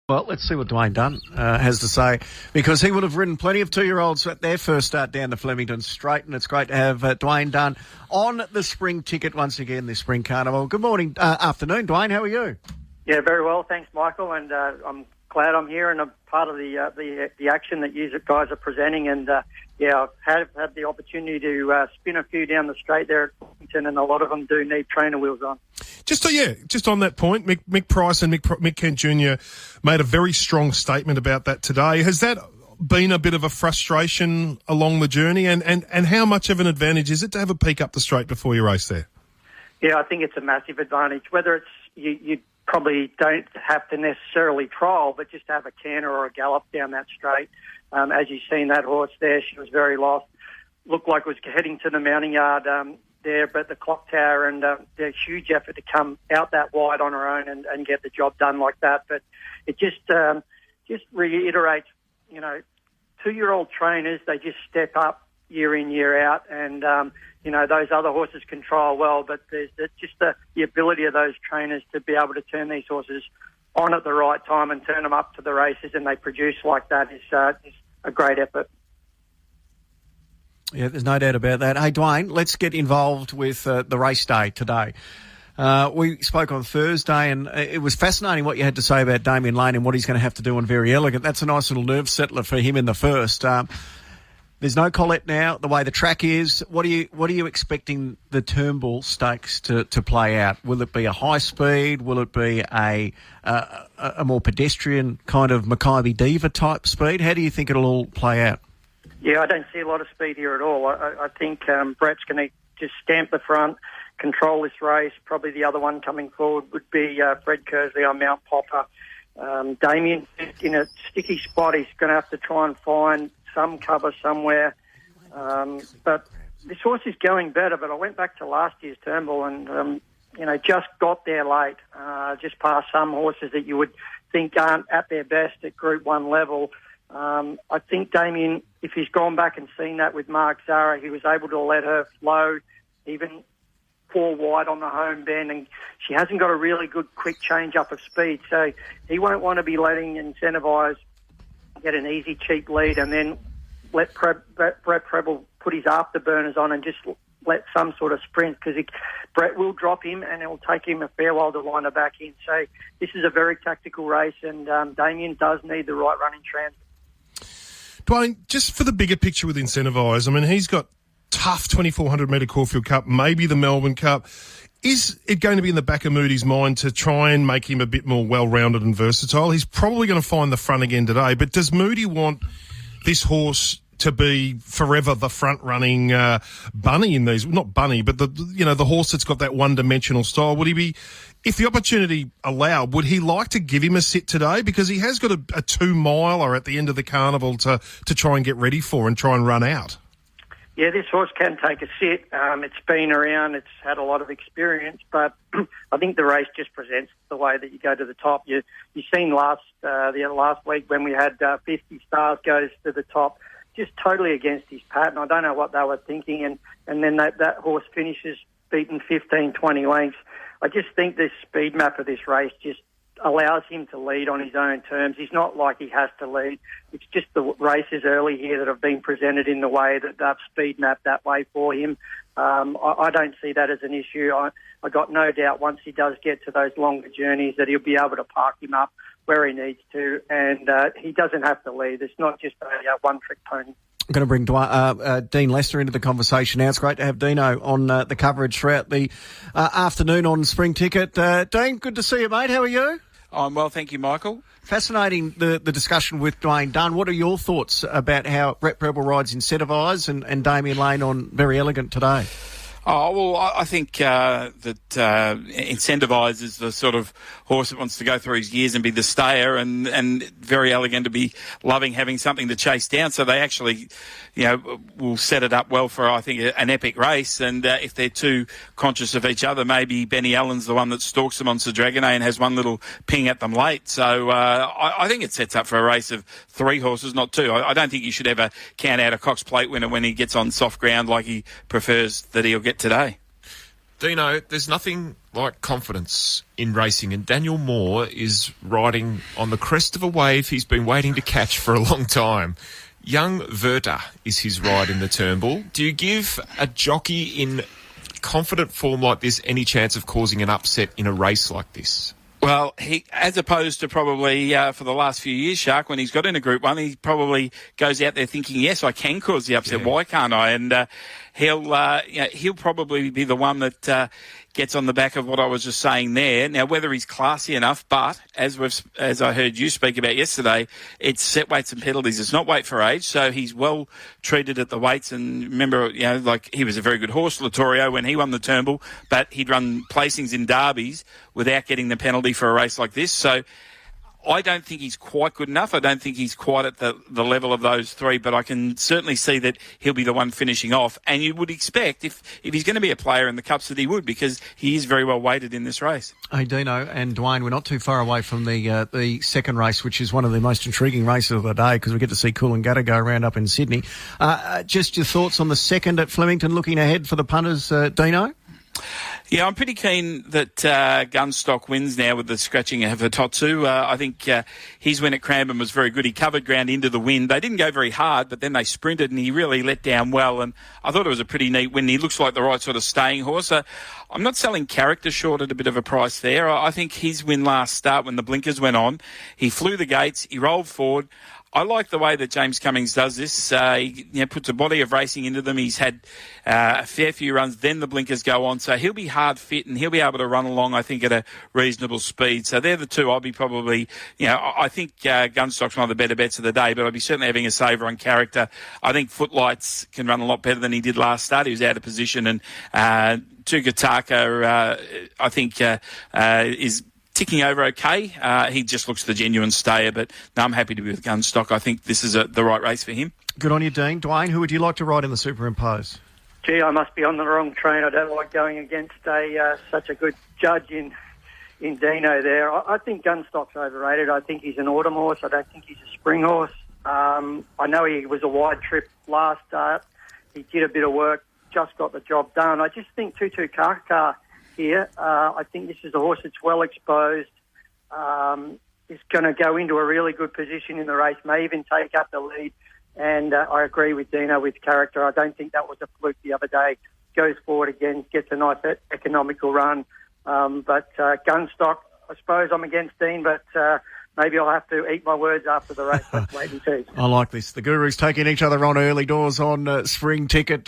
Well, let's see what Dwayne Dunn has to say, because he would have ridden plenty of 2-year-olds at their first start down the Flemington Straight, and it's great to have Dwayne Dunn on the spring ticket once again this spring carnival. Good morning, afternoon, Dwayne. How are you? Yeah, very well, thanks, Michael, and I'm glad I'm here and I'm part of the action that you guys are presenting. And I've had the opportunity to spin a few down the straight there at Flemington, and a lot of them do need trainer wheels on. Just on that point, Mick Price and Mick Kent Jr. made a very strong statement about that today. Has that been a bit of a frustration along the journey, and how much of an advantage is it to have a peek up the straight before you race there? Yeah, I think it's a massive advantage. Whether it's you probably don't have to necessarily trial, but just have a canter or a gallop down that straight. As you've seen that horse there, she was very lost. Looked like it was heading to the mounting yard there, but the clock tower, and there's huge effort to come out that wide on her own and get the job done like that. But it just reiterates, 2-year-old trainers, they just step up year in, year out, and those other horses can trial well, but there's just the ability of those trainers to be able to turn these horses on at the right time and turn them up to the races, and they produce like that is a great effort. Yeah, there's no doubt about that. Hey, Dwayne, let's get involved with the race day today. We spoke on Thursday, and it was fascinating what you had to say about Damien Lane and what he's going to have to do on Very Elegant. That's a nice little nerve settler for him in the first. There's no Colette now, the way the track is. What are you expecting the Turnbull Stakes to play out? Will it be a high speed? Will it be a more pedestrian kind of Mackay Diva type speed? How do you think it'll all play out? Yeah, I don't see a lot of speed here at all. I think Brett's going to just stamp the front, control this race. Probably the other one coming forward would be Fred Kersley on Mount Popper. Damien in a sticky spot. He's going to have to try and find some cover somewhere. But this horse is going better. But I went back to last year's Turnbull and, just got there late, just past some horses that you would think aren't at their best at Group 1 level. I think Damien, if he's gone back and seen that with Mark Zara, he was able to let her flow, even 4 wide on the home bend, and she hasn't got a really good quick change up of speed. So he won't want to be letting Incentivise get an easy, cheap lead and then let Brett Preble put his afterburners on and just let some sort of sprint, because Brett will drop him and it will take him a fair while to line her back in. So this is a very tactical race, and Damien does need the right running transit. Dwayne, just for the bigger picture with Incentivise, I mean, he's got tough 2,400 metre Caulfield Cup, maybe the Melbourne Cup. Is it going to be in the back of Moody's mind to try and make him a bit more well-rounded and versatile? He's probably going to find the front again today, but does Moody want this horse to be forever the front-running bunny in these? Not bunny, but the horse that's got that one-dimensional style. Would he be, if the opportunity allowed, would he like to give him a sit today? Because he has got a 2-miler at the end of the carnival to try and get ready for and try and run out. Yeah, this horse can take a sit. It's been around. It's had a lot of experience, but I think the race just presents the way that you go to the top. You've seen last week when we had 50 Stars goes to the top, just totally against his pattern. I don't know what they were thinking, and then that horse finishes beaten 15, 20 lengths. I just think this speed map of this race just allows him to lead on his own terms. He's not like he has to lead. It's just the races early here that have been presented in the way that they've speed mapped that way for him. I don't see that as an issue. I got no doubt once he does get to those longer journeys that he'll be able to park him up where he needs to, and he doesn't have to lead. It's not just a one-trick pony. I'm going to bring Dean Lester into the conversation now. It's great to have Dino on the coverage throughout the afternoon on Spring Ticket. Dean, good to see you, mate. How are you? I'm well, thank you, Michael. Fascinating, the discussion with Dwayne Dunn. What are your thoughts about how Brett Preble rides Incentivise and Damien Lane on Very Elegant today? Oh, well, I think that Incentivise is the sort of horse that wants to go through his years and be the stayer, and Very Elegant to be loving having something to chase down. So they actually, will set it up well for, I think, an epic race. And if they're too conscious of each other, maybe Benny Allen's the one that stalks them on Sir Dragonet and has one little ping at them late. So I think it sets up for a race of 3 horses, not 2. I don't think you should ever count out a Cox Plate winner when he gets on soft ground like he prefers that he'll get today. Dino, there's nothing like confidence in racing, and Daniel Moore is riding on the crest of a wave he's been waiting to catch for a long time. Young Verta is his ride in the Turnbull. Do you give a jockey in confident form like this any chance of causing an upset in a race like this? Well, he, as opposed to probably for the last few years, Shark, when he's got into Group 1, he probably goes out there thinking, yes, I can cause the upset. Yeah. Why can't I? And he'll probably be the one that gets on the back of what I was just saying there. Now, whether he's classy enough, but as I heard you speak about yesterday, it's set weights and penalties. It's not weight for age, so he's well treated at the weights. And remember, like he was a very good horse, Latorio, when he won the Turnbull, but he'd run placings in derbies without getting the penalty for a race like this. So I don't think he's quite good enough. I don't think he's quite at the level of those three, but I can certainly see that he'll be the one finishing off. And you would expect, if he's going to be a player in the Cups, that he would, because he is very well weighted in this race. Hey, Dino and Dwayne, we're not too far away from the second race, which is one of the most intriguing races of the day, because we get to see Coolangatta go around up in Sydney. Just your thoughts on the second at Flemington, looking ahead for the punters, Dino? Yeah, I'm pretty keen that Gunstock wins now with the scratching of Hitotsu. I think his win at Cranbourne was very good. He covered ground into the wind. They didn't go very hard, but then they sprinted and he really let down well. And I thought it was a pretty neat win. He looks like the right sort of staying horse. I'm not selling character short at a bit of a price there. I think his win last start when the blinkers went on, he flew the gates, he rolled forward. I like the way that James Cummings does this. He puts a body of racing into them. He's had a fair few runs, then the blinkers go on. So he'll be hard fit and he'll be able to run along, I think, at a reasonable speed. So they're the two I'll be probably, I think Gunstock's one of the better bets of the day, but I'll be certainly having a saver on character. I think Footlights can run a lot better than he did last start. He was out of position, and Tugataka, I think, is ticking over okay. He just looks the genuine stayer, but no, I'm happy to be with Gunstock. I think this is the right race for him. Good on you, Dean. Dwayne, who would you like to ride in the Superimpose? Gee, I must be on the wrong train. I don't like going against such a good judge in Dino there. I think Gunstock's overrated. I think he's an autumn horse. I don't think he's a spring horse. I know he was a wide trip last start. He did a bit of work, just got the job done. I just think Tutu Kaka here. I think this is a horse that's well exposed. Is going to go into a really good position in the race, may even take up the lead. And I agree with Dino with character. I don't think that was a fluke the other day. Goes forward again, gets a nice economical run. But Gunstock, I suppose I'm against Dean, but maybe I'll have to eat my words after the race. Let's wait and see. I like this. The Gurus taking each other on early doors on Spring Ticket.